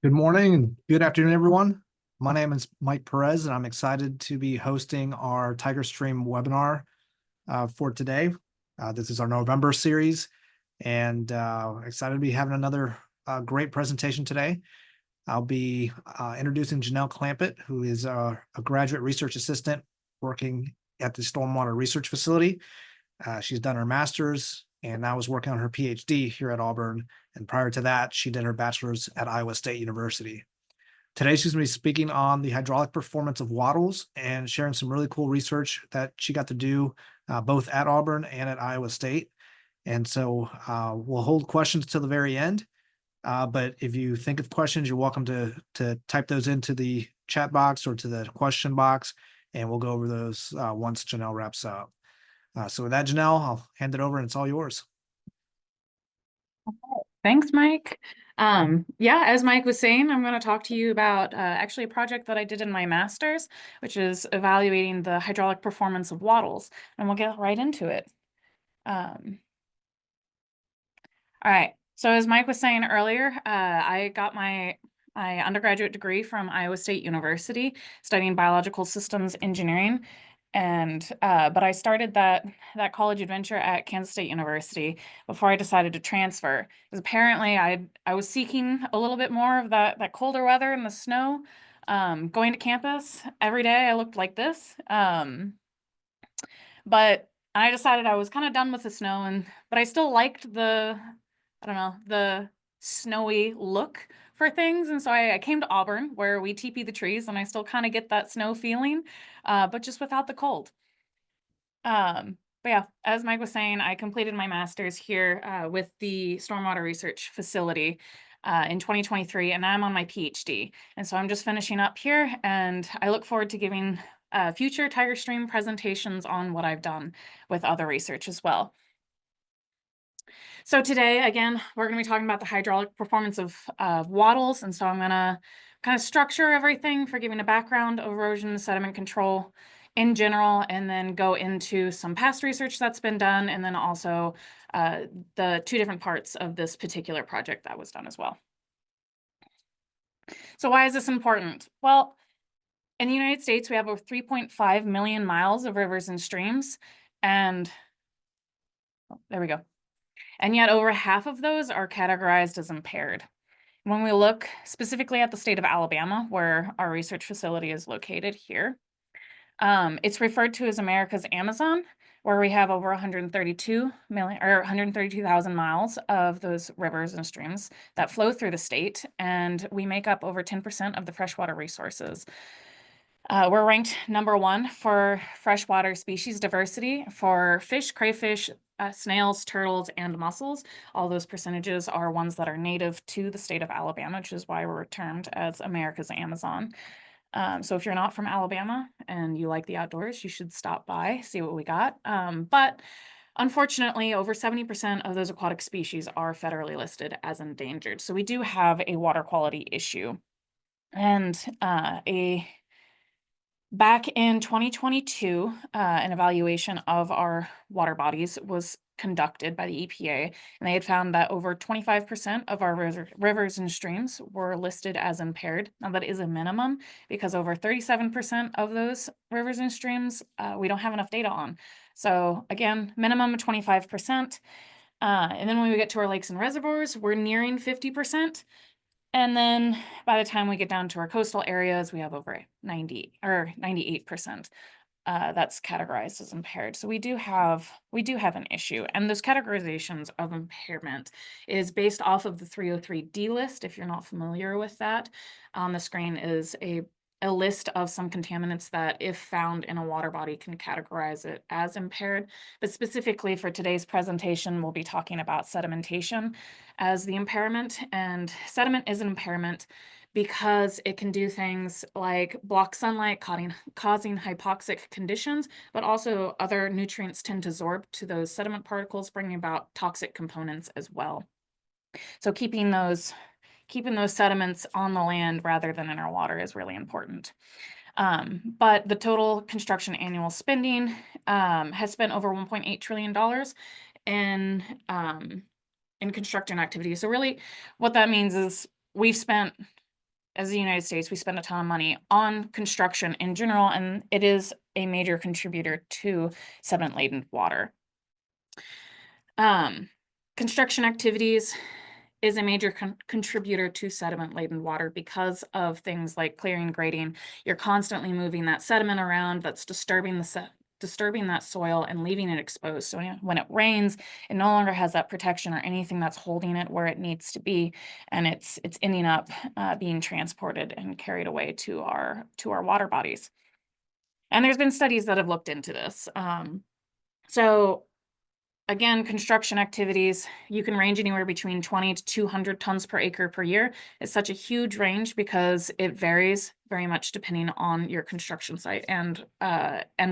Good morning and good afternoon, everyone. My name is Mike Perez, and I'm excited to be hosting our TigerStream webinar for today. This is our November series, and excited to be having another great presentation today. I'll be introducing Jannell Clampitt, who is a graduate research assistant working at the Stormwater Research Facility. She's done her master's and now is working on her PhD here at Auburn. And prior to that, she did her bachelor's at Iowa State University. Today, she's going to be speaking on the hydraulic performance of wattles and sharing some really cool research that she got to do both at Auburn and at Iowa State. And so we'll hold questions till the very end. But if you think of questions, you're welcome to type those into the chat box or to the question box, and we'll go over those once Jannell wraps up. So with that, Jannell, I'll hand it over and it's all yours. Thanks, Mike. Yeah, as Mike was saying, I'm going to talk to you about actually a project that I did in my master's, which is evaluating the hydraulic performance of wattles, and we'll get right into it. All right, so as Mike was saying earlier, I got my undergraduate degree from Iowa State University studying biological systems engineering. And but I started that college adventure at Kansas State University before I decided to transfer, because apparently I was seeking a little bit more of that colder weather and the snow. Going to campus every day, I looked like this. But I decided I was kind of done with the snow, but I still liked the snowy look for things. And so I came to Auburn, where we teepee the trees, and I still kind of get that snow feeling, but just without the cold. But yeah, as Mike was saying, I completed my master's here with the Stormwater Research Facility in 2023, and I'm on my PhD. And so I'm just finishing up here, and I look forward to giving future TigerStream presentations on what I've done with other research as well. So today, again, we're going to be talking about the hydraulic performance of wattles. And so I'm going to kind of structure everything for giving a background of erosion and sediment control in general, and then go into some past research that's been done, and then also the two different parts of this particular project that was done as well. So why is this important? Well, in the United States, we have over 3.5 million miles of rivers and streams, and there we go. And yet over half of those are categorized as impaired. When we look specifically at the state of Alabama, where our research facility is located here, it's referred to as America's Amazon, where we have over 132,000 miles of those rivers and streams that flow through the state, and we make up over 10% of the freshwater resources. We're ranked #1 for freshwater species diversity for fish, crayfish, snails, turtles, and mussels. All those percentages are ones that are native to the state of Alabama, which is why we're termed as America's Amazon. So if you're not from Alabama and you like the outdoors, you should stop by, see what we got. But unfortunately, over 70% of those aquatic species are federally listed as endangered. So we do have a water quality issue. And back in 2022, an evaluation of our water bodies was conducted by the EPA, and they had found that over 25% of our rivers and streams were listed as impaired. Now, that is a minimum, because over 37% of those rivers and streams we don't have enough data on. So again, minimum of 25%. And then when we get to our lakes and reservoirs, we're nearing 50%. And then by the time we get down to our coastal areas, we have over 90 or 98% that's categorized as impaired. So we do have an issue. And those categorizations of impairment is based off of the 303D list. If you're not familiar with that, on the screen is a list of some contaminants that, if found in a water body, can categorize it as impaired. But specifically for today's presentation, we'll be talking about sedimentation as the impairment. And sediment is an impairment because it can do things like block sunlight, causing hypoxic conditions, but also other nutrients tend to absorb to those sediment particles, bringing about toxic components as well. So keeping those sediments on the land rather than in our water is really important. But the total construction annual spending has spent over $1.8 trillion in construction activities. So really what that means is we've spent as the United States, we spend a ton of money on construction in general, and it is a major contributor to sediment-laden water. Construction activities is a major contributor to sediment-laden water because of things like clearing, grading. You're constantly moving that sediment around that's disturbing that soil and leaving it exposed. So when it rains, it no longer has that protection or anything that's holding it where it needs to be, and it's ending up being transported and carried away to our water bodies. And there's been studies that have looked into this. So again, construction activities, you can range anywhere between 20 to 200 tons per acre per year. It's such a huge range because it varies very much depending on your construction site and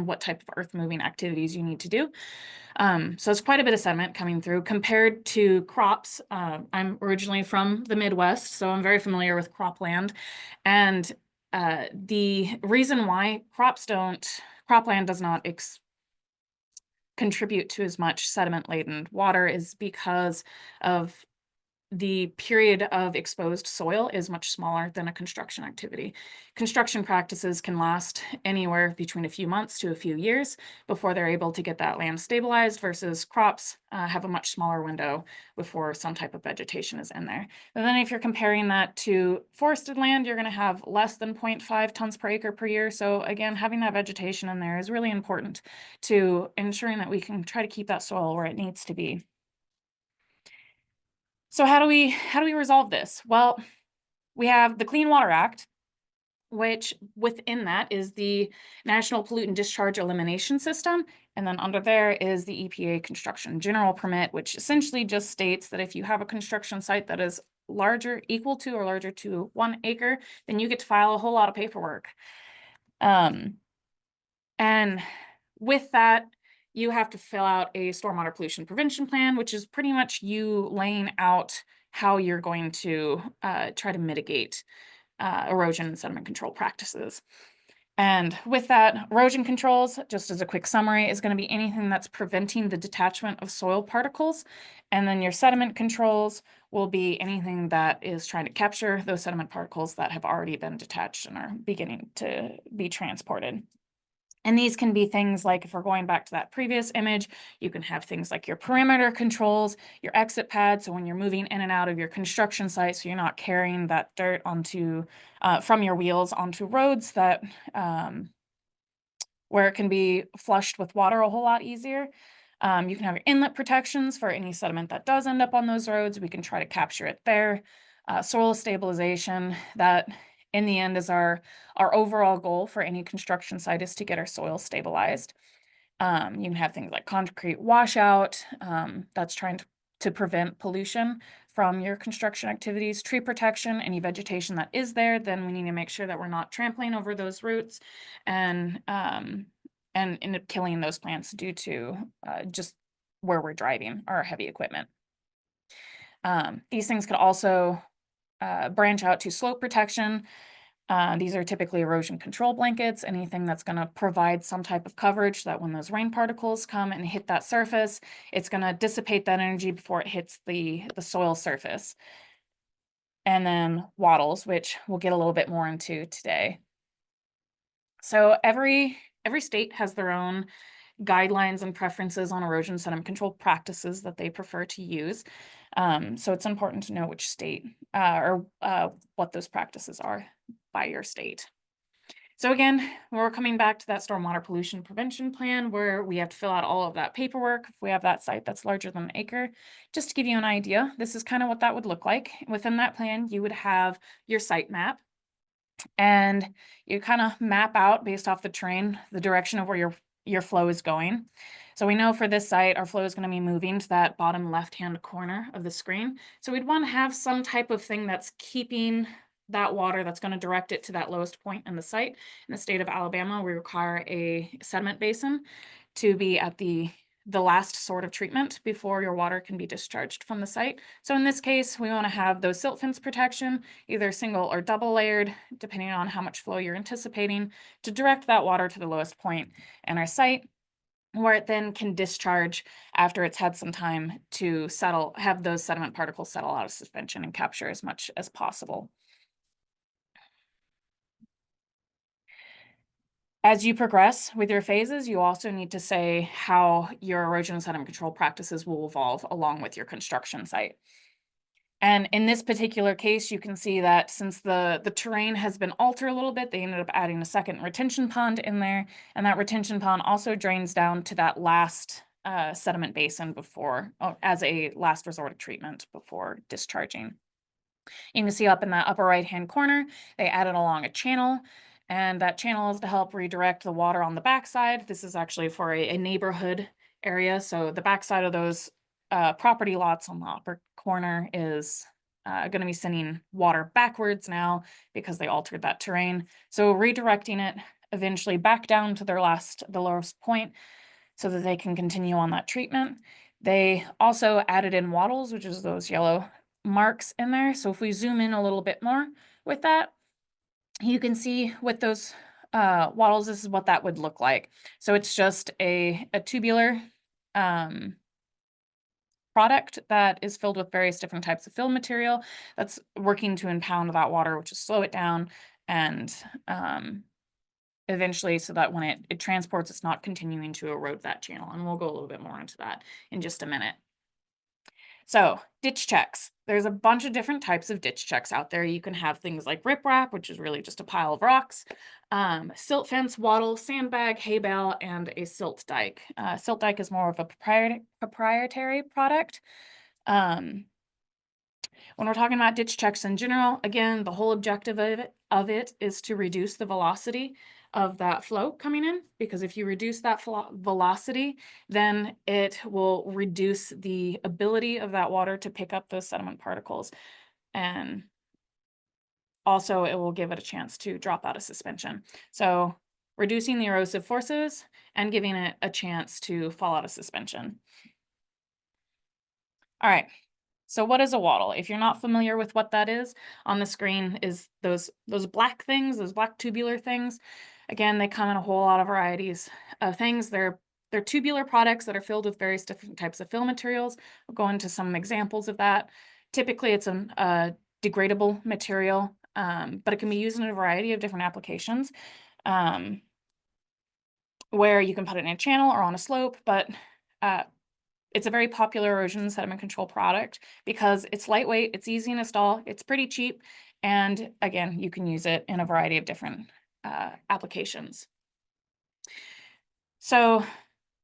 what type of earth moving activities you need to do. So it's quite a bit of sediment coming through compared to crops. I'm originally from the Midwest, so I'm very familiar with cropland. And the reason why cropland does not contribute to as much sediment-laden water is because of the period of exposed soil is much smaller than a construction activity. Construction practices can last anywhere between a few months to a few years before they're able to get that land stabilized, versus crops have a much smaller window before some type of vegetation is in there. And then if you're comparing that to forested land, you're going to have less than 0.5 tons per acre per year. So again, having that vegetation in there is really important to ensuring that we can try to keep that soil where it needs to be. So how do we resolve this? Well, we have the Clean Water Act, which within that is the National Pollutant Discharge Elimination System. And then under there is the EPA Construction General Permit, which essentially just states that if you have a construction site that is equal to or larger to 1 acre, then you get to file a whole lot of paperwork. And with that, you have to fill out a stormwater pollution prevention plan, which is pretty much you laying out how you're going to try to mitigate erosion and sediment control practices. And with that, erosion controls, just as a quick summary, is going to be anything that's preventing the detachment of soil particles. And then your sediment controls will be anything that is trying to capture those sediment particles that have already been detached and are beginning to be transported. And these can be things like, if we're going back to that previous image, you can have things like your perimeter controls, your exit pads. So when you're moving in and out of your construction site, so you're not carrying that dirt onto from your wheels onto roads that where it can be flushed with water a whole lot easier. You can have your inlet protections for any sediment that does end up on those roads. We can try to capture it there. Soil stabilization, that in the end is our overall goal for any construction site, is to get our soil stabilized. You can have things like concrete washout, that's trying to prevent pollution from your construction activities, tree protection, any vegetation that is there, then we need to make sure that we're not trampling over those roots and end up killing those plants due to just where we're driving our heavy equipment. These things could also branch out to slope protection. These are typically erosion control blankets, anything that's going to provide some type of coverage so that when those rain particles come and hit that surface, it's going to dissipate that energy before it hits the soil surface. And then wattles, which we'll get a little bit more into today. So every state has their own guidelines and preferences on erosion sediment control practices that they prefer to use. So it's important to know which state or what those practices are by your state. So again, we're coming back to that stormwater pollution prevention plan where we have to fill out all of that paperwork if we have that site that's larger than an acre. Just to give you an idea, this is kind of what that would look like. Within that plan, you would have your site map, and you kind of map out based off the terrain, the direction of where your flow is going. So we know for this site, our flow is going to be moving to that bottom left-hand corner of the screen. So we'd want to have some type of thing that's keeping that water, that's going to direct it to that lowest point in the site. In the state of Alabama, we require a sediment basin to be at the last sort of treatment before your water can be discharged from the site. So in this case, we want to have those silt fence protection, either single or double layered, depending on how much flow you're anticipating, to direct that water to the lowest point in our site, where it then can discharge after it's had some time to settle, have those sediment particles settle out of suspension and capture as much as possible. As you progress with your phases, you also need to say how your erosion and sediment control practices will evolve along with your construction site. And in this particular case, you can see that since the terrain has been altered a little bit, they ended up adding a second retention pond in there. And that retention pond also drains down to that last sediment basin before, as a last resort of treatment before discharging. You can see up in that upper right-hand corner, they added along a channel, and that channel is to help redirect the water on the backside. This is actually for a neighborhood area. So the backside of those property lots on the upper corner is going to be sending water backwards now because they altered that terrain. So redirecting it eventually back down to the lowest point so that they can continue on that treatment. They also added in wattles, which is those yellow marks in there. So if we zoom in a little bit more with that, you can see with those wattles, this is what that would look like. So it's just a tubular product that is filled with various different types of fill material that's working to impound that water, which is slow it down and eventually so that when it transports, it's not continuing to erode that channel. And we'll go a little bit more into that in just a minute. So ditch checks. There's a bunch of different types of ditch checks out there. You can have things like riprap, which is really just a pile of rocks, silt fence, wattle, sandbag, hay bale, and a silt dike. Silt dike is more of a proprietary product. When we're talking about ditch checks in general, again, the whole objective of it is to reduce the velocity of that flow coming in, because if you reduce that velocity, then it will reduce the ability of that water to pick up those sediment particles. And also it will give it a chance to drop out of suspension. So reducing the erosive forces and giving it a chance to fall out of suspension. All right. So what is a wattle? If you're not familiar with what that is, on the screen is those black things, those black tubular things. Again, they come in a whole lot of varieties of things. They're tubular products that are filled with various different types of fill materials. We'll go into some examples of that. Typically, it's a degradable material, but it can be used in a variety of different applications, where you can put it in a channel or on a slope, but it's a very popular erosion sediment control product because it's lightweight, it's easy to install, it's pretty cheap, and again, you can use it in a variety of different applications. So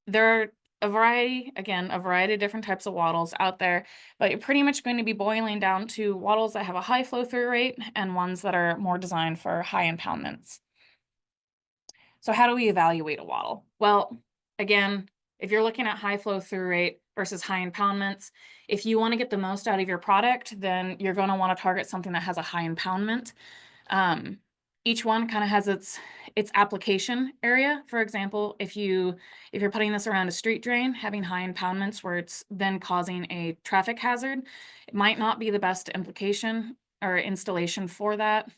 there are a variety of different types of wattles out there, but you're pretty much going to be boiling down to wattles that have a high flow through rate and ones that are more designed for high impoundments. So how do we evaluate a wattle? Well, again, if you're looking at high flow through rate versus high impoundments, if you want to get the most out of your product, then you're going to want to target something that has a high impoundment. Each one kind of has its application area. For example, if you're putting this around a street drain, having high impoundments where it's then causing a traffic hazard, it might not be the best implication or installation for that.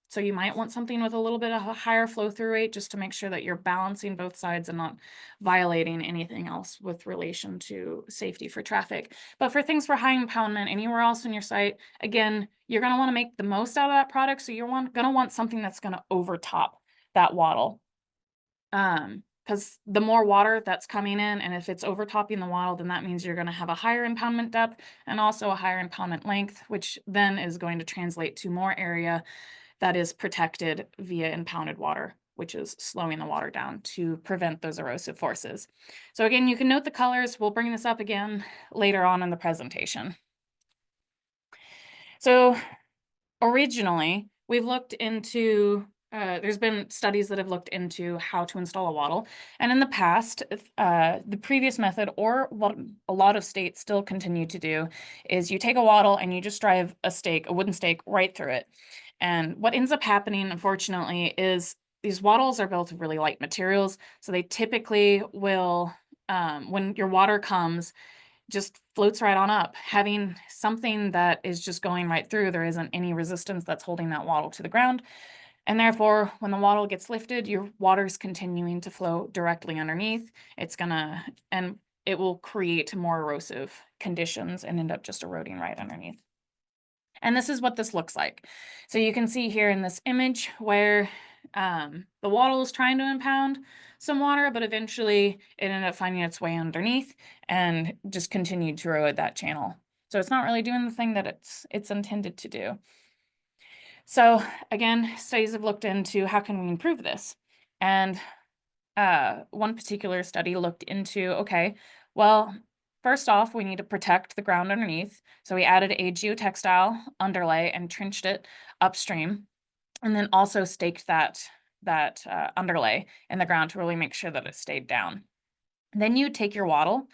So you might want something with a little bit of a higher flow through rate just to make sure that you're balancing both sides and not violating anything else with relation to safety for traffic. But for things for high impoundment, anywhere else in your site, again, you're going to want to make the most out of that product. So you're going to want something that's going to overtop that wattle. Because the more water that's coming in, and if it's overtopping the wattle, then that means you're going to have a higher impoundment depth and also a higher impoundment length, which then is going to translate to more area that is protected via impounded water, which is slowing the water down to prevent those erosive forces. So again, you can note the colors. We'll bring this up again later on in the presentation. So originally, we've looked into, there's been studies that have looked into how to install a wattle. And in the past, the previous method, or what a lot of states still continue to do, is you take a wattle and you just drive a wooden stake right through it. And what ends up happening, unfortunately, is these wattles are built of really light materials. So they typically will, when your water comes, just floats right on up. Having something that is just going right through, there isn't any resistance that's holding that wattle to the ground. And therefore, when the wattle gets lifted, your water's continuing to flow directly underneath. And it will create more erosive conditions and end up just eroding right underneath. And this is what this looks like. So you can see here in this image where the wattle was trying to impound some water, but eventually it ended up finding its way underneath and just continued to erode that channel. So it's not really doing the thing that it's intended to do. So again, studies have looked into how can we improve this? And one particular study looked into, okay, well, first off, we need to protect the ground underneath. So we added a geotextile underlay and trenched it upstream, and then also staked that underlay in the ground to really make sure that it stayed down. Then you take your wattle,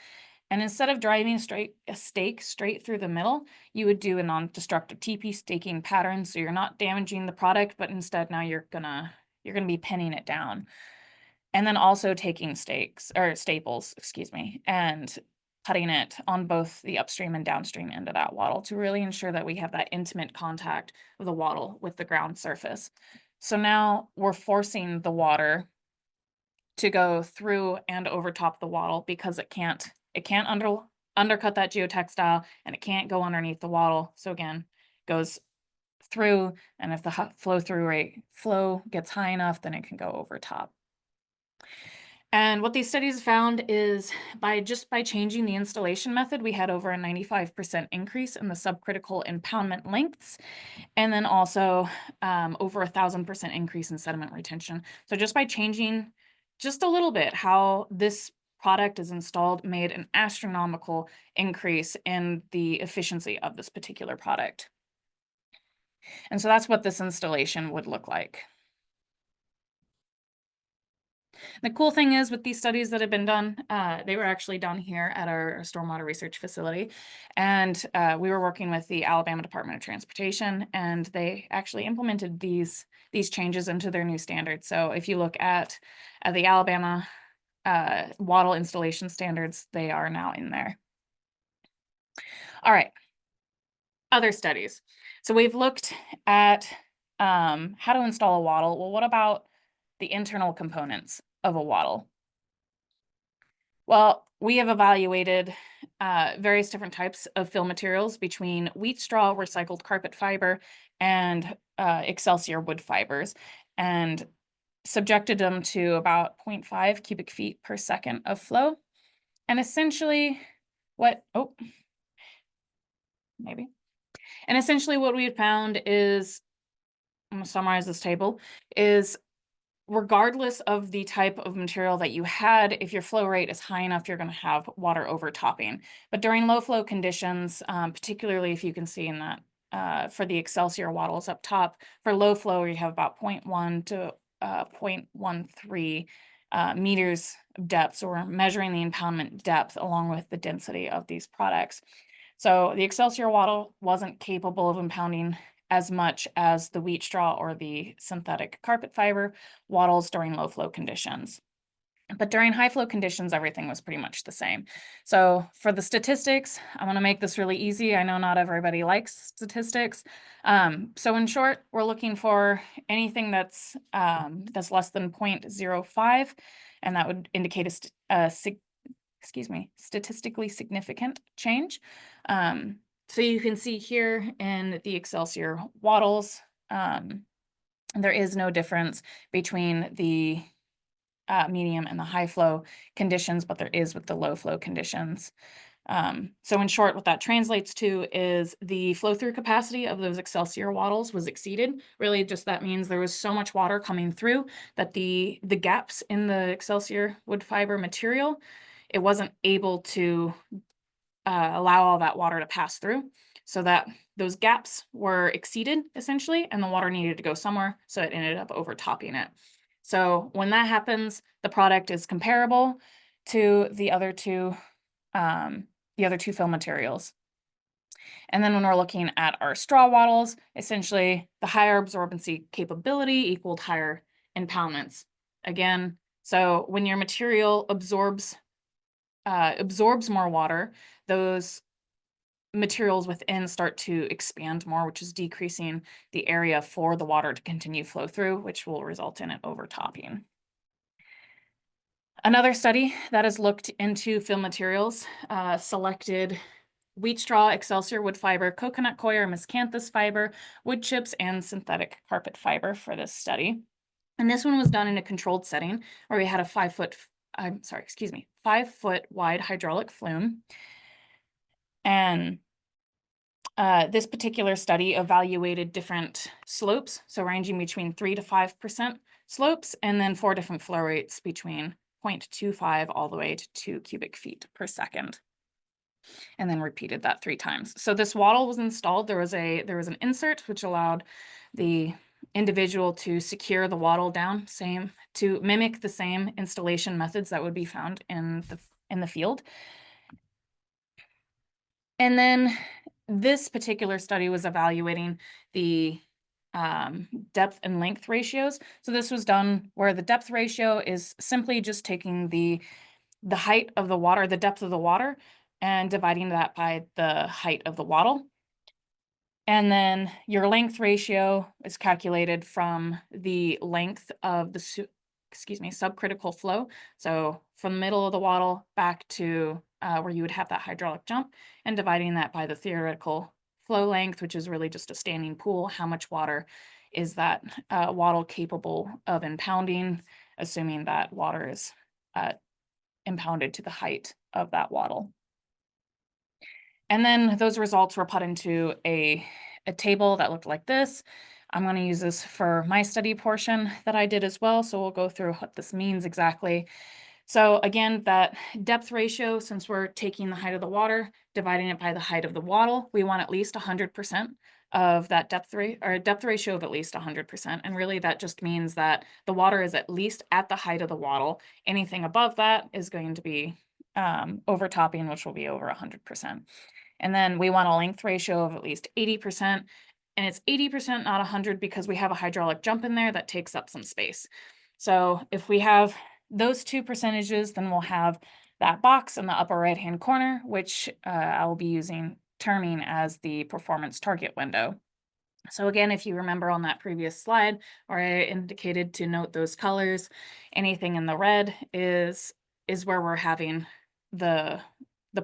and instead of driving a stake straight through the middle, you would do a non-destructive TP staking pattern. So you're not damaging the product, but instead now you're gonna be pinning it down. And then also taking staples, excuse me, and cutting it on both the upstream and downstream end of that wattle to really ensure that we have that intimate contact of the wattle with the ground surface. So now we're forcing the water to go through and over top the wattle because it can't undercut that geotextile, and it can't go underneath the wattle. So again, goes through, and if the flow gets high enough, then it can go over top. And what these studies found is by changing the installation method, we had over a 95% increase in the subcritical impoundment lengths, and then also over 1,000% increase in sediment retention. So just by changing just a little bit how this product is installed made an astronomical increase in the efficiency of this particular product. And so that's what this installation would look like. The cool thing is with these studies that have been done, they were actually done here at our stormwater research facility. And we were working with the Alabama Department of Transportation, and they actually implemented these changes into their new standards. So if you look at the Alabama wattle installation standards, they are now in there. All right, other studies. So we've looked at how to install a wattle. Well, what about the internal components of a wattle? Well, we have evaluated various different types of fill materials between wheat straw, recycled carpet fiber, and excelsior wood fibers, and subjected them to about 0.5 cubic feet per second of flow. And essentially what we had found is, I'm going to summarize this table, is regardless of the type of material that you had, if your flow rate is high enough, you're going to have water overtopping. But during low flow conditions, particularly if you can see in that for the excelsior wattles up top, for low flow, you have about 0.1 to 0.13 meters of depth. So we're measuring the impoundment depth along with the density of these products. So the excelsior wattle wasn't capable of impounding as much as the wheat straw or the synthetic carpet fiber wattles during low flow conditions. But during high flow conditions, everything was pretty much the same. So for the statistics, I'm going to make this really easy. I know not everybody likes statistics. So in short, we're looking for anything that's less than 0.05, and that would indicate a statistically significant change. So you can see here in the excelsior wattles, there is no difference between the medium and the high flow conditions, but there is with the low flow conditions. So in short, what that translates to is the flow through capacity of those excelsior wattles was exceeded. Really just that means there was so much water coming through that the gaps in the excelsior wood fiber material, it wasn't able to allow all that water to pass through, so that those gaps were exceeded essentially, and the water needed to go somewhere, so it ended up overtopping it. So when that happens, the product is comparable to the other two fill materials. And then when we're looking at our straw wattles, essentially the higher absorbency capability equaled higher impoundments. Again, so when your material absorbs more water, those materials within start to expand more, which is decreasing the area for the water to continue flow through, which will result in it overtopping. Another study that has looked into fill materials selected wheat straw, excelsior wood fiber, coconut coir, miscanthus fiber, wood chips, and synthetic carpet fiber for this study. And this one was done in a controlled setting where we had a 5-foot wide hydraulic flume. And this particular study evaluated different slopes, so ranging between 3 to 5% slopes, and then 4 different flow rates between 0.25 all the way to 2 cubic feet per second. And then repeated that 3 times. So this wattle was installed. There was an insert which allowed the individual to secure the wattle down, to mimic the same installation methods that would be found in the field. And then this particular study was evaluating the depth and length ratios. So this was done where the depth ratio is simply just taking the height of the water, the depth of the water, and dividing that by the height of the wattle. And then your length ratio is calculated from the length of the subcritical flow. So from the middle of the wattle back to where you would have that hydraulic jump, and dividing that by the theoretical flow length, which is really just a standing pool. How much water is that wattle capable of impounding, assuming that water is impounded to the height of that wattle. And then those results were put into a table that looked like this. I'm going to use this for my study portion that I did as well. So we'll go through what this means exactly. So again, that depth ratio, since we're taking the height of the water, dividing it by the height of the wattle, we want at least 100% of that depth ratio of at least 100%. And really that just means that the water is at least at the height of the wattle. Anything above that is going to be overtopping, which will be over 100%. And then we want a length ratio of at least 80%. And it's 80%, not 100, because we have a hydraulic jump in there that takes up some space. So if we have those 2 percentages, then we'll have that box in the upper right-hand corner, which I will be terming as the performance target window. So again, if you remember on that previous slide where I indicated to note those colors, anything in the red is where we're having the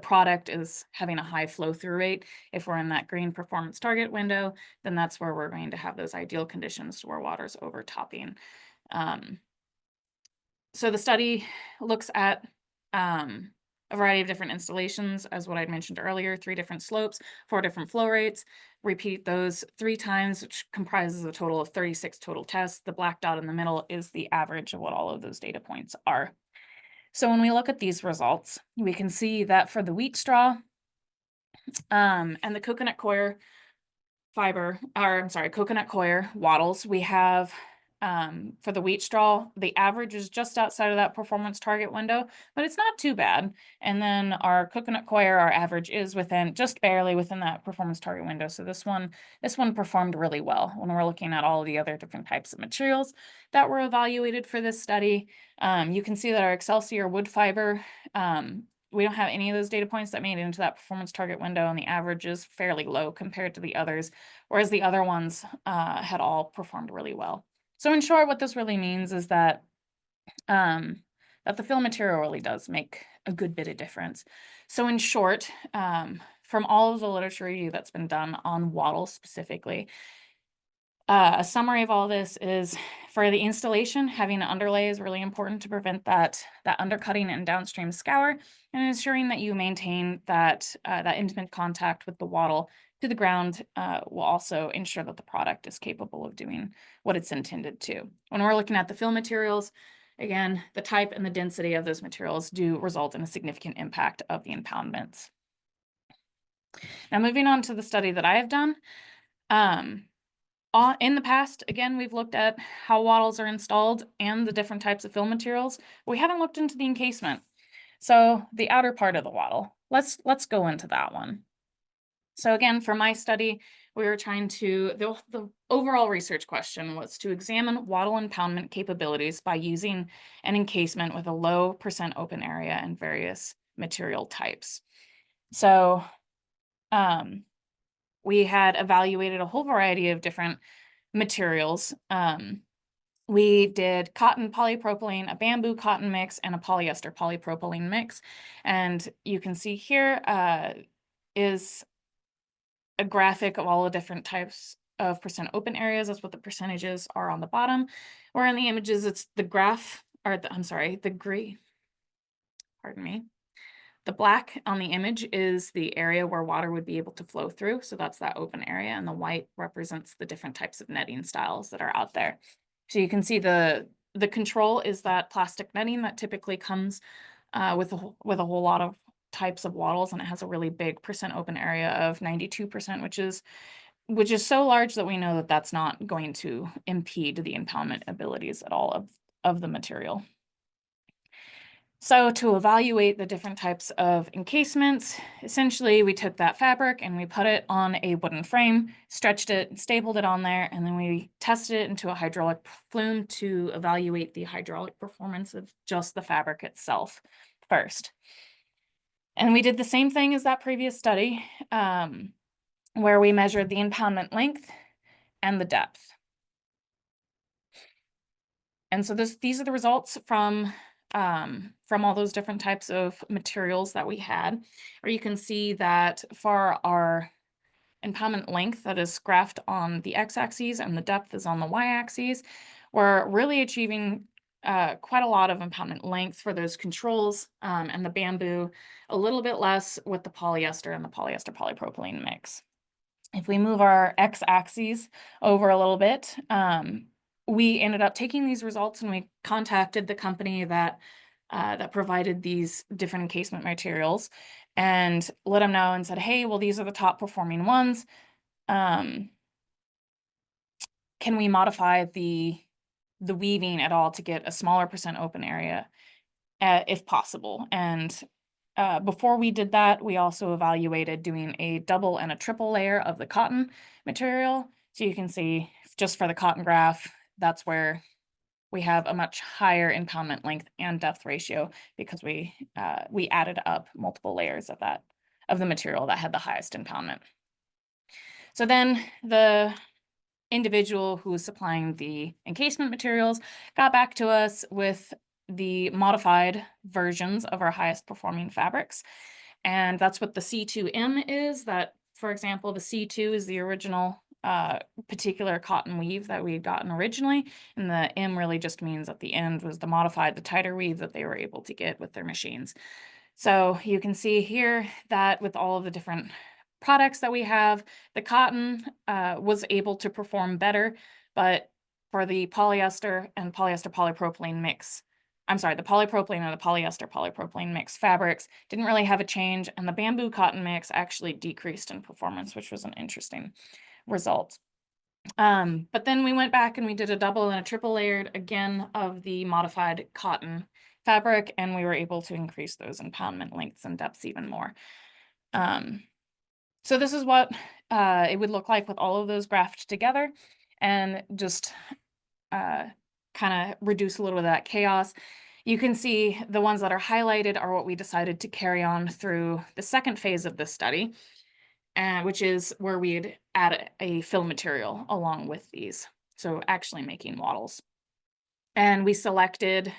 product is having a high flow through rate. If we're in that green performance target window, then that's where we're going to have those ideal conditions where water's overtopping. So the study looks at a variety of different installations, as what I'd mentioned earlier, 3 different slopes, 4 different flow rates. Repeat those 3 times, which comprises a total of 36 total tests. The black dot in the middle is the average of what all of those data points are. So when we look at these results, we can see that for the wheat straw and the coconut coir coconut coir wattles, we have for the wheat straw, the average is just outside of that performance target window, but it's not too bad. And then our coconut coir, our average is just barely within that performance target window. So this one performed really well when we're looking at all of the other different types of materials that were evaluated for this study. You can see that our excelsior wood fiber, we don't have any of those data points that made it into that performance target window, and the average is fairly low compared to the others, whereas the other ones had all performed really well. So in short, what this really means is that the fill material really does make a good bit of difference. So in short, from all of the literature review that's been done on wattles specifically, a summary of all this is for the installation, having an underlay is really important to prevent that undercutting and downstream scour, and ensuring that you maintain that intimate contact with the wattle to the ground will also ensure that the product is capable of doing what it's intended to. When we're looking at the fill materials, again, the type and the density of those materials do result in a significant impact of the impoundments. Now moving on to the study that I have done. In the past, again, we've looked at how wattles are installed and the different types of fill materials. We haven't looked into the encasement. So the outer part of the wattle, let's go into that one. So again, for my study, we were trying to, the overall research question was to examine wattle impoundment capabilities by using an encasement with a low percent open area and various material types. So we had evaluated a whole variety of different materials. We did cotton polypropylene, a bamboo cotton mix, and a polyester polypropylene mix. And you can see here is a graphic of all the different types of percent open areas. That's what the percentages are on the bottom. Or in the images, it's the graph, or I'm sorry, the gray, pardon me. The black on the image is the area where water would be able to flow through. So that's that open area. And the white represents the different types of netting styles that are out there. So you can see the control is that plastic netting that typically comes with a whole lot of types of wattles, and it has a really big percent open area of 92%, which is so large that we know that that's not going to impede the impoundment abilities at all of the material. So to evaluate the different types of encasements, essentially we took that fabric and we put it on a wooden frame, stretched it, stapled it on there, and then we tested it into a hydraulic flume to evaluate the hydraulic performance of just the fabric itself first. And we did the same thing as that previous study, where we measured the impoundment length and the depth. And so these are the results from all those different types of materials that we had. Or you can see that for our impoundment length that is graphed on the x-axis and the depth is on the y-axis, we're really achieving quite a lot of impoundment length for those controls, and the bamboo a little bit less with the polyester and the polyester polypropylene mix. If we move our x-axis over a little bit, we ended up taking these results and we contacted the company that provided these different encasement materials and let them know and said, hey, well, these are the top performing ones. Can we modify the weaving at all to get a smaller percent open area if possible? And before we did that, we also evaluated doing a double and a triple layer of the cotton material. So you can see just for the cotton graph, that's where we have a much higher impoundment length and depth ratio because we added up multiple layers of the material that had the highest impoundment. So then the individual who was supplying the encasement materials got back to us with the modified versions of our highest performing fabrics. And that's what the C2M is. That, for example, the C2 is the original particular cotton weave that we had gotten originally. And the M really just means at the end was the modified, the tighter weave that they were able to get with their machines. So you can see here that with all of the different products that we have, the cotton was able to perform better, but for the polyester and polyester polypropylene mix, I'm sorry, the polypropylene and the polyester polypropylene mix fabrics didn't really have a change, and the bamboo cotton mix actually decreased in performance, which was an interesting result. But then we went back and we did a double and a triple layered again of the modified cotton fabric, and we were able to increase those impoundment lengths and depths even more. So this is what it would look like with all of those graphed together, and just kind of reduce a little bit of that chaos. You can see the ones that are highlighted are what we decided to carry on through the second phase of this study, which is where we'd add a fill material along with these. So actually making wattles. And we selected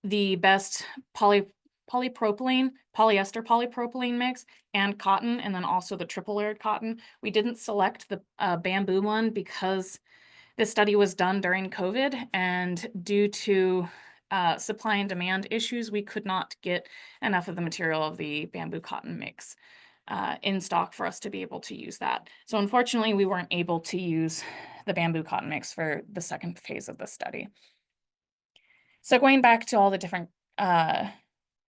the best polypropylene, polyester polypropylene mix, and cotton, and then also the triple layered cotton. We didn't select the bamboo one because this study was done during COVID, and due to supply and demand issues, we could not get enough of the material of the bamboo cotton mix in stock for us to be able to use that. So unfortunately, we weren't able to use the bamboo cotton mix for the second phase of the study. So going back to all the different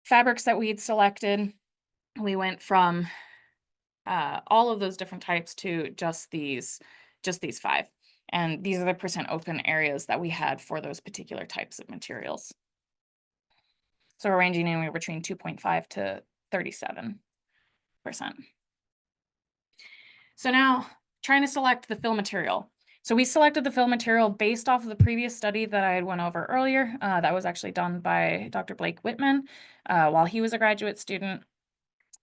fabrics that we'd selected, we went from all of those different types to just these 5. And these are the percent open areas that we had for those particular types of materials. So we're ranging anywhere between 2.5 to 37%. So now trying to select the fill material. So we selected the fill material based off of the previous study that I had went over earlier. That was actually done by Dr. Blake Whitman while he was a graduate student.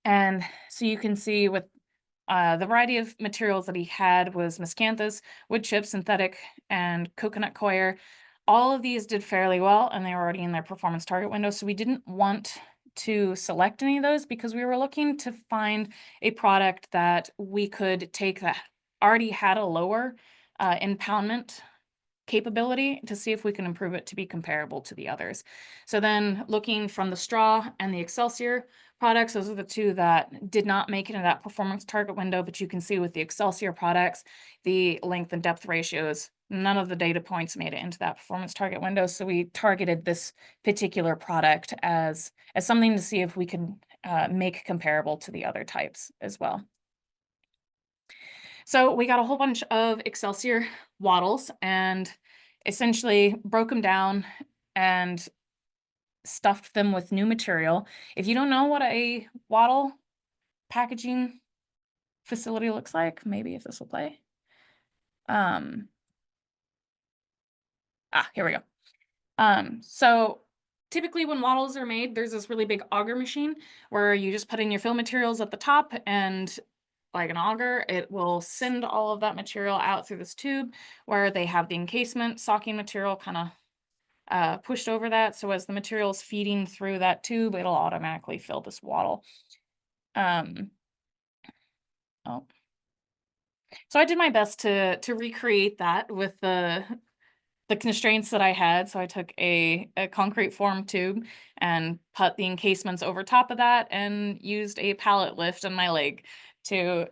And so you can see with the variety of materials that he had was miscanthus, wood chip, synthetic, and coconut coir. All of these did fairly well, and they were already in their performance target window. So we didn't want to select any of those because we were looking to find a product that we could take that already had a lower impoundment capability to see if we can improve it to be comparable to the others. So then looking from the straw and the Excelsior products, those are the two that did not make it into that performance target window, but you can see with the Excelsior products, the length and depth ratios, none of the data points made it into that performance target window. So we targeted this particular product as something to see if we could make comparable to the other types as well. So we got a whole bunch of Excelsior wattles and essentially broke them down and stuffed them with new material. If you don't know what a wattle packaging facility looks like, maybe if this will play. Here we go. So typically when wattles are made, there's this really big auger machine where you just put in your fill materials at the top, and like an auger, it will send all of that material out through this tube where they have the encasement socking material kind of pushed over that. So as the material is feeding through that tube, it'll automatically fill this wattle. So I did my best to recreate that with the constraints that I had. So I took a concrete form tube and put the encasements over top of that and used a pallet lift on my leg to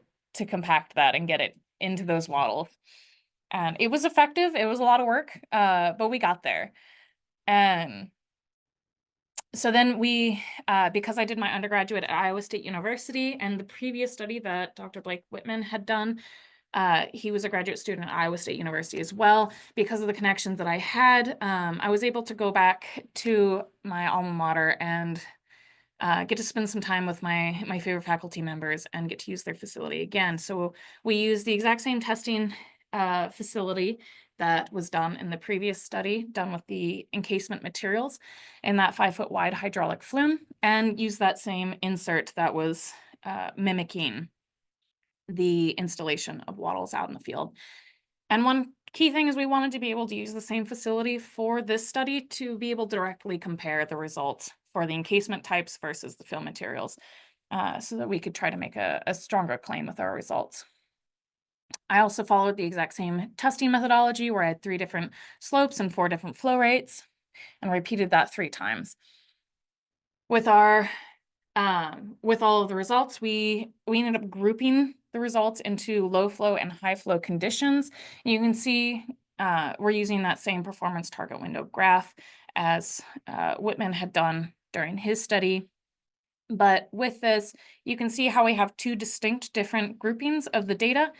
compact that and get it into those wattles. And it was effective. It was a lot of work, but we got there. And so then we, because I did my undergraduate at Iowa State University, and the previous study that Dr. Blake Whitman had done, he was a graduate student at Iowa State University as well. Because of the connections that I had, I was able to go back to my alma mater and get to spend some time with my favorite faculty members and get to use their facility again. So we used the exact same testing facility that was done in the previous study, done with the encasement materials in that 5-foot wide hydraulic flume, and used that same insert that was mimicking the installation of wattles out in the field. And one key thing is we wanted to be able to use the same facility for this study to be able to directly compare the results for the encasement types versus the fill materials, so that we could try to make a stronger claim with our results. I also followed the exact same testing methodology where I had 3 different slopes and 4 different flow rates, and repeated that 3 times. With our with all of the results, we ended up grouping the results into low flow and high flow conditions. You can see we're using that same performance target window graph as Whitman had done during his study. But with this, you can see how we have 2 distinct different groupings of the data.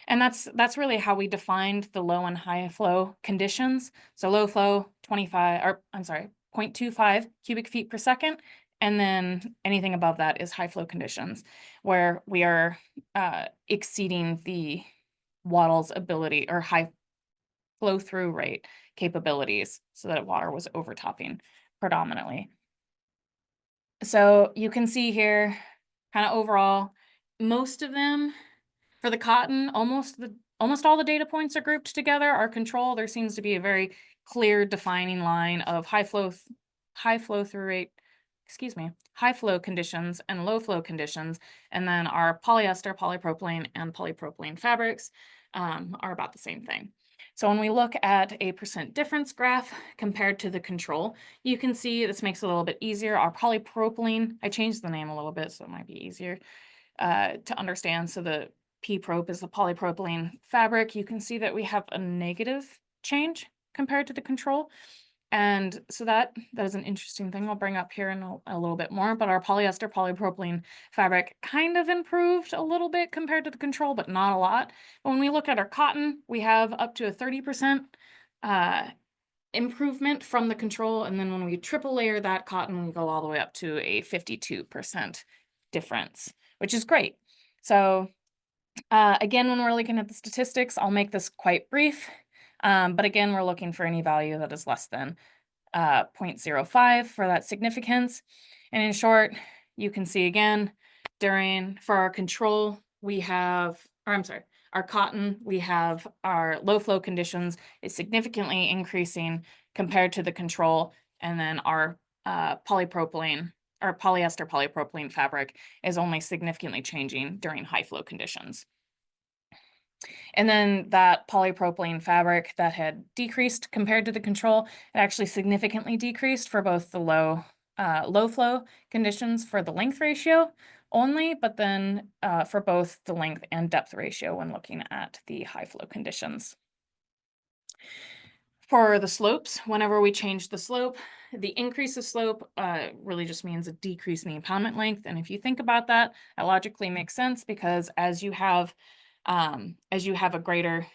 And that's really how we defined the low and high flow conditions. So low flow, 0.25 cubic feet per second. And then anything above that is high flow conditions, where we are exceeding the wattle's ability or high flow through rate capabilities, so that water was overtopping predominantly. So you can see here, kind of overall, most of them for the cotton, almost all the data points are grouped together. Our control, there seems to be a very clear defining line of high flow through rate, high flow conditions and low flow conditions. And then our polyester, polypropylene, and polypropylene fabrics are about the same thing. So when we look at a percent difference graph compared to the control, you can see this makes it a little bit easier. Our polypropylene, I changed the name a little bit, so it might be easier to understand. So the P-prop is the polypropylene fabric. You can see that we have a negative change compared to the control. And so that is an interesting thing I'll bring up here in a little bit more. But our polyester polypropylene fabric kind of improved a little bit compared to the control, but not a lot. But when we look at our cotton, we have up to a 30% improvement from the control. And then when we triple layer that cotton, we go all the way up to a 52% difference, which is great. So again, when we're looking at the statistics, I'll make this quite brief. But again, we're looking for any value that is less than 0.05 for that significance. And in short, you can see again, for our control, we have, our cotton, we have our low flow conditions is significantly increasing compared to the control. And then our polypropylene or polyester polypropylene fabric is only significantly changing during high flow conditions. And then that polypropylene fabric that had decreased compared to the control, it actually significantly decreased for both the low flow conditions for the length ratio only, but then for both the length and depth ratio when looking at the high flow conditions. For the slopes, whenever we change the slope, the increase of slope really just means a decrease in the impoundment length. And if you think about that, that logically makes sense, because as you have a greater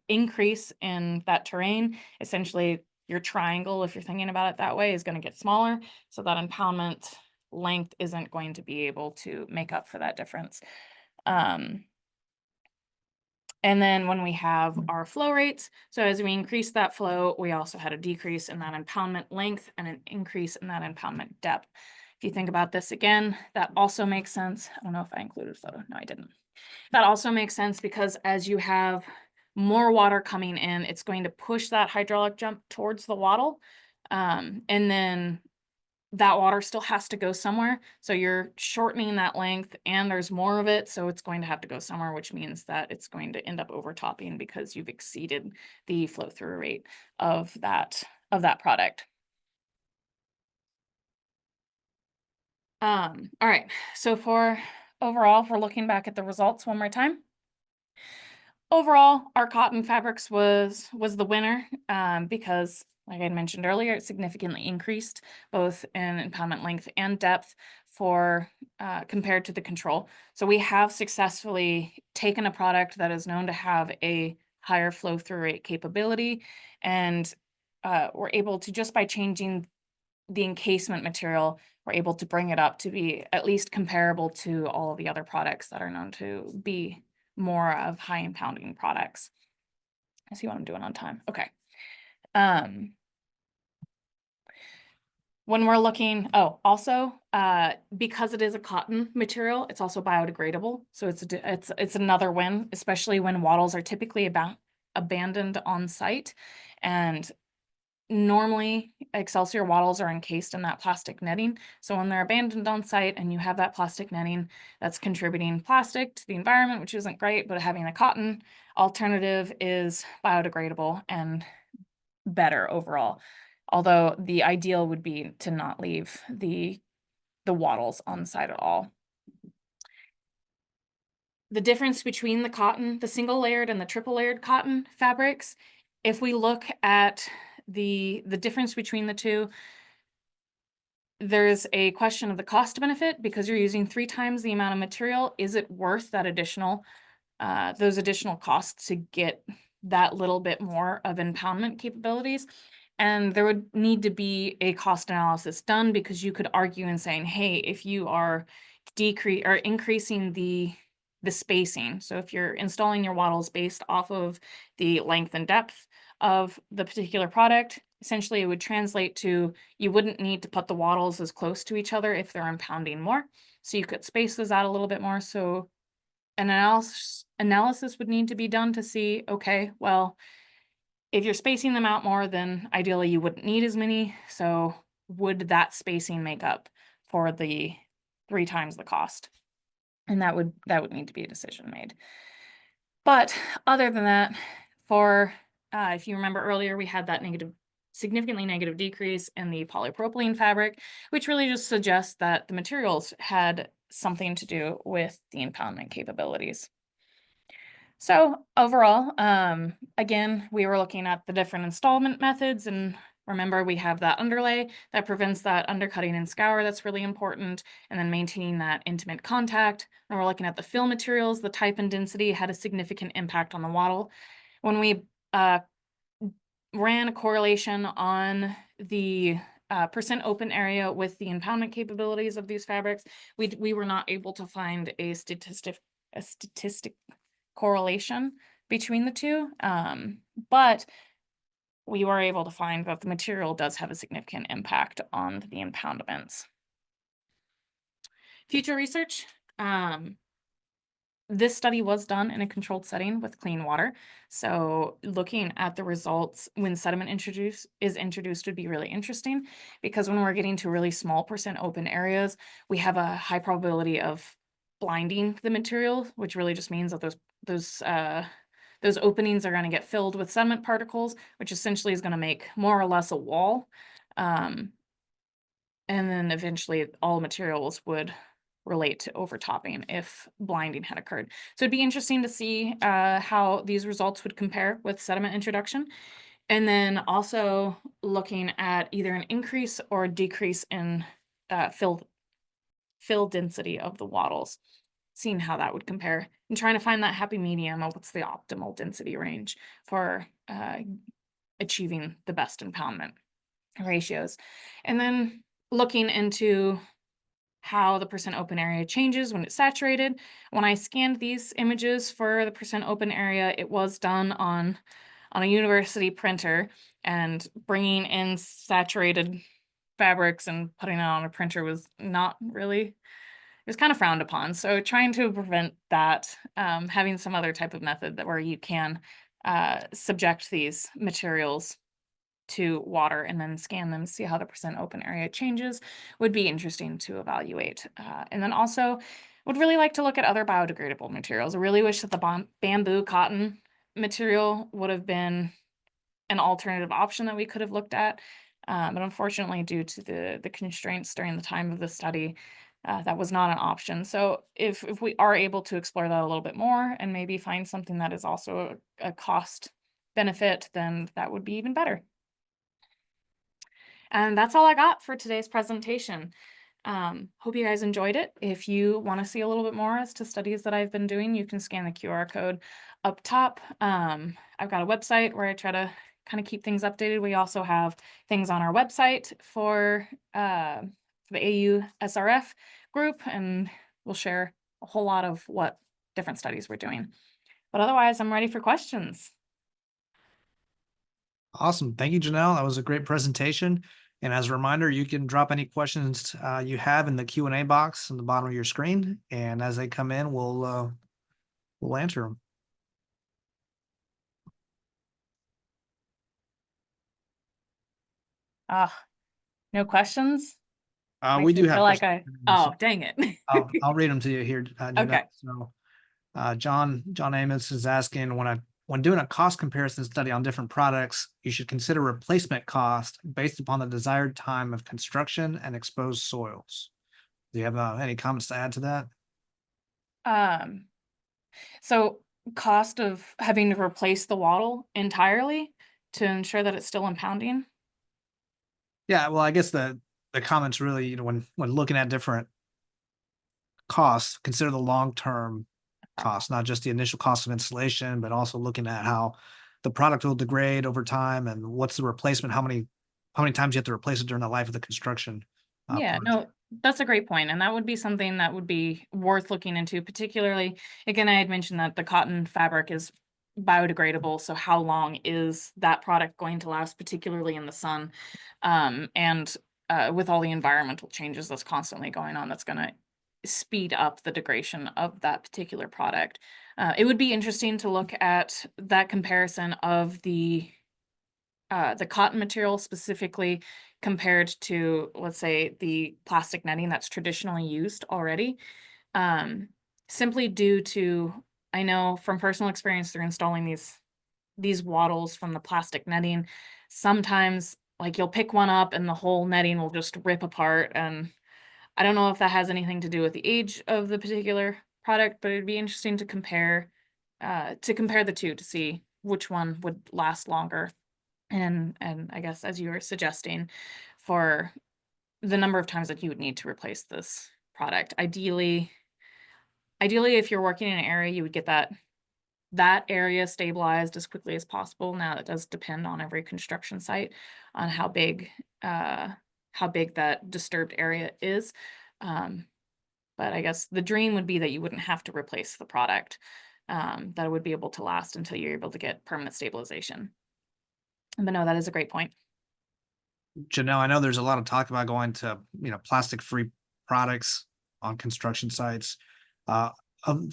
increase in that terrain, essentially your triangle, if you're thinking about it that way, is going to get smaller. So that impoundment length isn't going to be able to make up for that difference. And then when we have our flow rates, so as we increase that flow, we also had a decrease in that impoundment length and an increase in that impoundment depth. If you think about this again, that also makes sense. I don't know if I included a photo. No, I didn't. That also makes sense because as you have more water coming in, it's going to push that hydraulic jump towards the wattle. And then that water still has to go somewhere. So you're shortening that length and there's more of it. So it's going to have to go somewhere, which means that it's going to end up overtopping because you've exceeded the flow through rate of that product. All right. So for overall, if we're looking back at the results one more time. Overall, our cotton fabrics was the winner because, like I mentioned earlier, it significantly increased both in impoundment length and depth for compared to the control. So we have successfully taken a product that is known to have a higher flow through rate capability, and we're able to, just by changing the encasement material, we're able to bring it up to be at least comparable to all of the other products that are known to be more of high impounding products. I see what I'm doing on time. Okay. When we're looking, also, because it is a cotton material, it's also biodegradable. So it's another win, especially when wattles are typically abandoned on site. And normally excelsior wattles are encased in that plastic netting. So when they're abandoned on site and you have that plastic netting, that's contributing plastic to the environment, which isn't great, but having a cotton alternative is biodegradable and better overall. Although the ideal would be to not leave the wattles on site at all. The difference between the cotton, the single layered and the triple layered cotton fabrics, if we look at the difference between the two, there's a question of the cost benefit because you're using 3 times the amount of material. Is it worth that those additional costs to get that little bit more of impoundment capabilities? And there would need to be a cost analysis done, because you could argue in saying, hey, if you are increasing the spacing, so if you're installing your wattles based off of the length and depth of the particular product, essentially it would translate to, you wouldn't need to put the wattles as close to each other if they're impounding more. So you could space those out a little bit more. So an analysis would need to be done to see, okay, well, if you're spacing them out more, then ideally you wouldn't need as many. So would that spacing make up for the 3 times the cost? And that would need to be a decision made. But other than that, for if you remember earlier, we had that significantly negative decrease in the polypropylene fabric, which really just suggests that the materials had something to do with the impoundment capabilities. So overall, again, we were looking at the different installment methods, and remember we have that underlay that prevents that undercutting and scour. That's really important. And then maintaining that intimate contact. And we're looking at the fill materials. The type and density had a significant impact on the wattle. When we ran a correlation on the percent open area with the impoundment capabilities of these fabrics, we were not able to find a statistic correlation between the two, but we were able to find that the material does have a significant impact on the impoundments. Future research. This study was done in a controlled setting with clean water. So looking at the results when sediment is introduced would be really interesting, because when we're getting to really small percent open areas, we have a high probability of blinding the material, which really just means that those openings are going to get filled with sediment particles, which essentially is going to make more or less a wall. And then eventually all materials would relate to overtopping if blinding had occurred. So it'd be interesting to see how these results would compare with sediment introduction. And then also looking at either an increase or a decrease in fill density of the wattles, seeing how that would compare and trying to find that happy medium of what's the optimal density range for achieving the best impoundment ratios. And then looking into how the percent open area changes when it's saturated. When I scanned these images for the percent open area, it was done on a university printer, and bringing in saturated fabrics and putting it on a printer was not really, it was kind of frowned upon. So trying to prevent that, having some other type of method that where you can subject these materials to water and then scan them, see how the percent open area changes, would be interesting to evaluate. And then also would really like to look at other biodegradable materials. I really wish that the bamboo cotton material would have been an alternative option that we could have looked at. But unfortunately, due to the constraints during the time of the study, that was not an option. So if we are able to explore that a little bit more and maybe find something that is also a cost benefit, then that would be even better. And that's all I got for today's presentation. Hope you guys enjoyed it. If you want to see a little bit more as to studies that I've been doing, you can scan the QR code up top. I've got a website where I try to kind of keep things updated. We also have things on our website for the AU-ESCTF group, and we'll share a whole lot of what different studies we're doing. But otherwise, I'm ready for questions. Awesome. Thank you, Jannell. That was a great presentation. And as a reminder, you can drop any questions you have in the Q&A box in the bottom of your screen. And as they come in, we'll answer them. No questions? We Makes do me have feel like questions. oh, dang it. I'll read them to you here, Jannell. Okay. So, John Amos is asking, when doing a cost comparison study on different products, you should consider replacement cost based upon the desired time of construction and exposed soils. Do you have any comments to add to that? So cost of having to replace the wattle entirely to ensure that it's still impounding? Yeah, well, I guess the comments really, when looking at different costs, consider the long-term cost, not just the initial cost of installation, but also looking at how the product will degrade over time and what's the replacement, how many times you have to replace it during the life of the construction. Yeah, project. no, that's a great point, and that would be something that would be worth looking into, particularly, again, I had mentioned that the cotton fabric is biodegradable, so how long is that product going to last, particularly in the sun? And with all the environmental changes that's constantly going on, that's gonna speed up the degradation of that particular product. It would be interesting to look at that comparison of the cotton material specifically compared to, let's say, the plastic netting that's traditionally used already. Simply due to, I know from personal experience through installing these wattles from the plastic netting, sometimes like you'll pick one up and the whole netting will just rip apart. And I don't know if that has anything to do with the age of the particular product, but it'd be interesting to compare the two to see which one would last longer. And I guess as you were suggesting, for the number of times that you would need to replace this product. Ideally, if you're working in an area, you would get that area stabilized as quickly as possible. Now, that does depend on every construction site on how big that disturbed area is. But I guess the dream would be that you wouldn't have to replace the product, that it would be able to last until you're able to get permanent stabilization. But no, that is a great point. Jannell, I know there's a lot of talk about going to, plastic-free products on construction sites. Of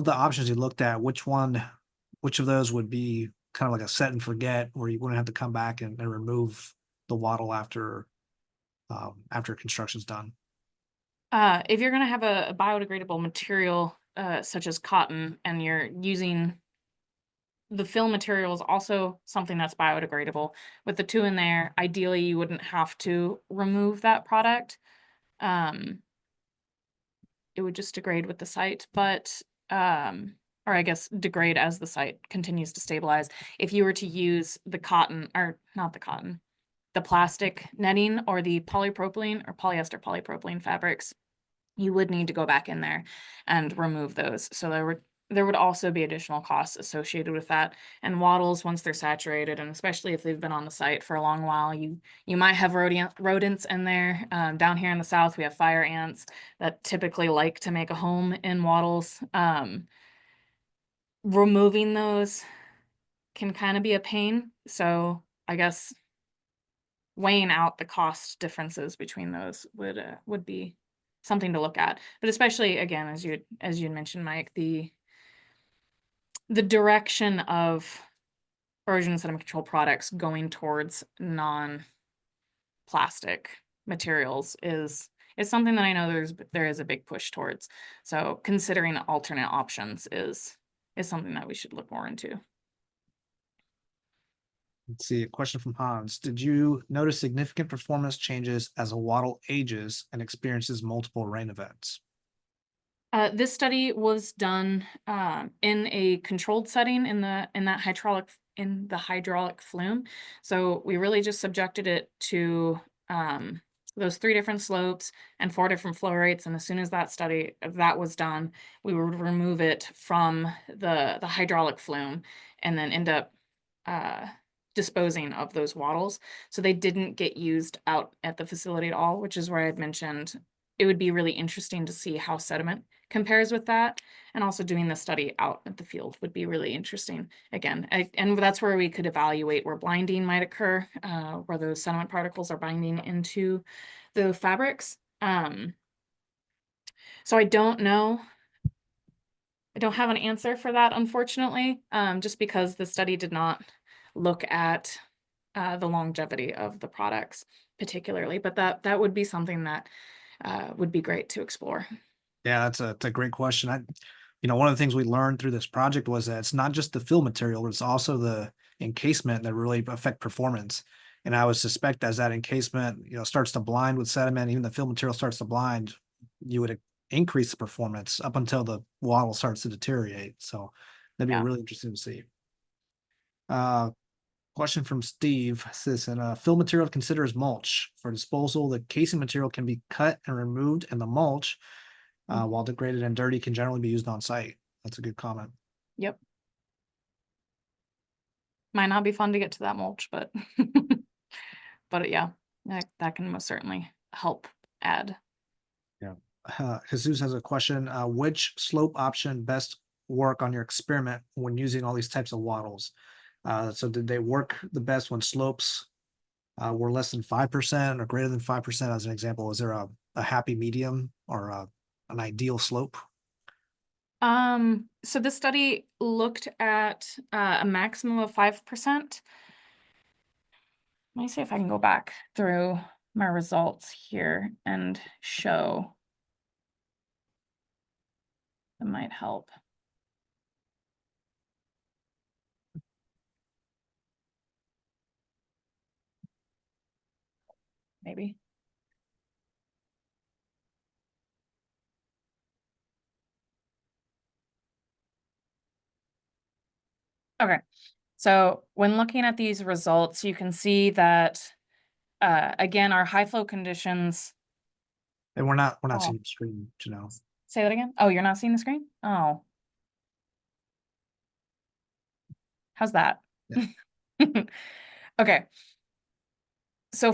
the options you looked at, which of those would be kind of like a set and forget, where you wouldn't have to come back and remove the wattle after construction's done? If you're gonna have a biodegradable material, such as cotton, and you're using the fill material is also something that's biodegradable. With the two in there, ideally you wouldn't have to remove that product. It would just degrade with the site, but or I guess degrade as the site continues to stabilize. If you were to use the cotton, or not the cotton, the plastic netting or the polypropylene or polyester polypropylene fabrics, you would need to go back in there and remove those. So there would also be additional costs associated with that. And wattles, once they're saturated, and especially if they've been on the site for a long while, you might have rodents in there. Down here in the South, we have fire ants that typically like to make a home in wattles. Removing those can kind of be a pain. So I guess weighing out the cost differences between those would be something to look at. But especially, again, as you mentioned, Mike, the direction of erosion sediment control products going towards non-plastic materials is something that I know there is a big push towards. So considering alternate options is something that we should look more into. Let's see, a question from Hans. Did you notice significant performance changes as a wattle ages and experiences multiple rain events? This study was done in a controlled setting in the hydraulic flume. So we really just subjected it to those 3 different slopes and 4 different flow rates. And as soon as that was done, we would remove it from the hydraulic flume and then end up disposing of those wattles. So they didn't get used out at the facility at all, which is where I'd mentioned it would be really interesting to see how sediment compares with that. And also doing the study out at the field would be really interesting. Again, and that's where we could evaluate where blinding might occur, where those sediment particles are binding into the fabrics. So I don't know. I don't have an answer for that, unfortunately, just because the study did not look at the longevity of the products particularly, but that would be something that would be great to explore. Yeah, that's a great question. One of the things we learned through this project was that it's not just the fill material, it's also the encasement that really affect performance. And I would suspect as that encasement, starts to blind with sediment, even the fill material starts to blind, you would increase the performance up until the wattle starts to deteriorate. So that'd be Yeah. really interesting to see. Question from Steve says, fill material to consider as mulch. For disposal, the casing material can be cut and removed, and the mulch, while degraded and dirty, can generally be used on site. That's a good comment. Yep. Might not be fun to get to that mulch, but but yeah, that can most certainly help add. Yeah. Jesus has a question. Which slope option best work on your experiment when using all these types of wattles? So did they work the best when slopes were less than 5% or greater than 5%? As an example, is there a happy medium or an ideal slope? So this study looked at a maximum of 5%. Let me see if I can go back through my results here and show. That might help. Maybe. Okay. So when looking at these results, you can see that, again, our high flow conditions. And we're not Oh. seeing the screen, Jannell. Say that again. Oh, you're not seeing the screen? Oh. How's that? Yeah. Okay. So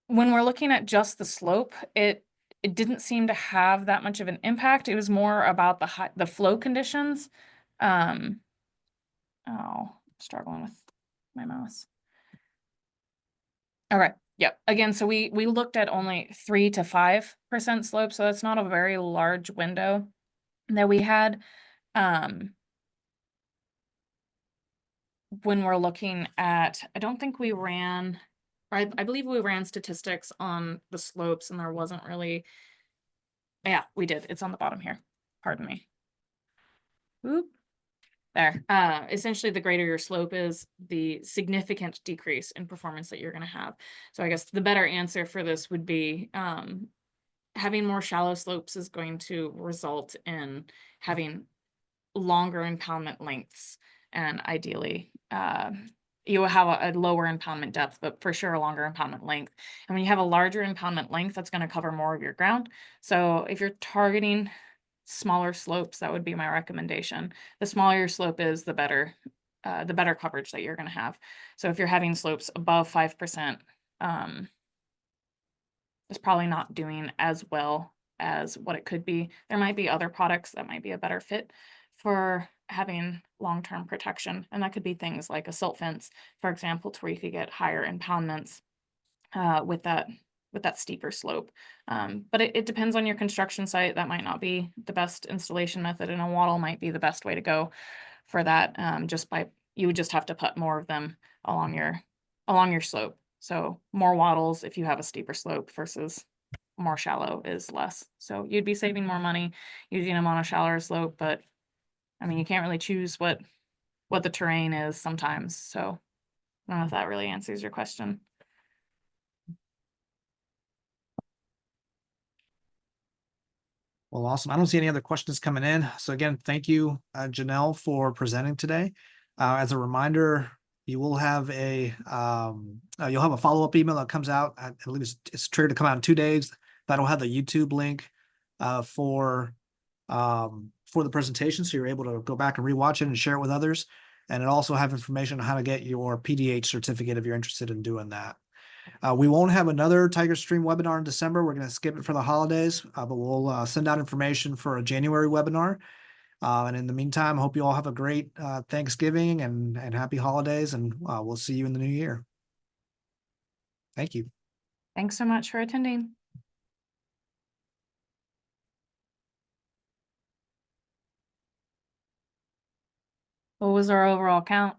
when we're looking at just the slope, it didn't seem to have that much of an impact. It was more about the flow conditions. Struggling with my mouse. Okay. Yep. Again, so we looked at only 3 to 5% slope, so that's not a very large window that we had. When we're looking at, I don't think we ran I believe we ran statistics on the slopes and there wasn't really, yeah, we did. It's on the bottom here. Pardon me. Oop. There. Essentially, the greater your slope is, the significant decrease in performance that you're going to have. So I guess the better answer for this would be having more shallow slopes is going to result in having longer impoundment lengths, and ideally you will have a lower impoundment depth, but for sure a longer impoundment length. And when you have a larger impoundment length, that's going to cover more of your ground. So if you're targeting smaller slopes, that would be my recommendation. The smaller your slope is, the better coverage that you're going to have. So if you're having slopes above 5%, it's probably not doing as well as what it could be. There might be other products that might be a better fit for having long-term protection, and that could be things like a silt fence, for example, to where you could get higher impoundments with that steeper slope. But it depends on your construction site. That might not be the best installation method, and a wattle might be the best way to go for that. You would just have to put more of them along your slope. So more wattles if you have a steeper slope versus more shallow is less. So you'd be saving more money using them on a shallower slope, but I mean, you can't really choose what the terrain is sometimes. So I don't know if that really answers your question. Well, awesome. I don't see any other questions coming in. So again, thank you, Jannell, for presenting today. As a reminder, you will have you'll have a follow-up email that comes out. I believe it's triggered to come out in 2 days. That'll have the YouTube link for the presentation, so you're able to go back and rewatch it and share it with others. And it also have information on how to get your PDH certificate if you're interested in doing that. We won't have another TigerStream webinar in December. We're going to skip it for the holidays, but we'll send out information for a January webinar. And in the meantime, I hope you all have a great Thanksgiving and happy holidays, and we'll see you in the new year. Thank you. Thanks so much for attending. What was our overall count?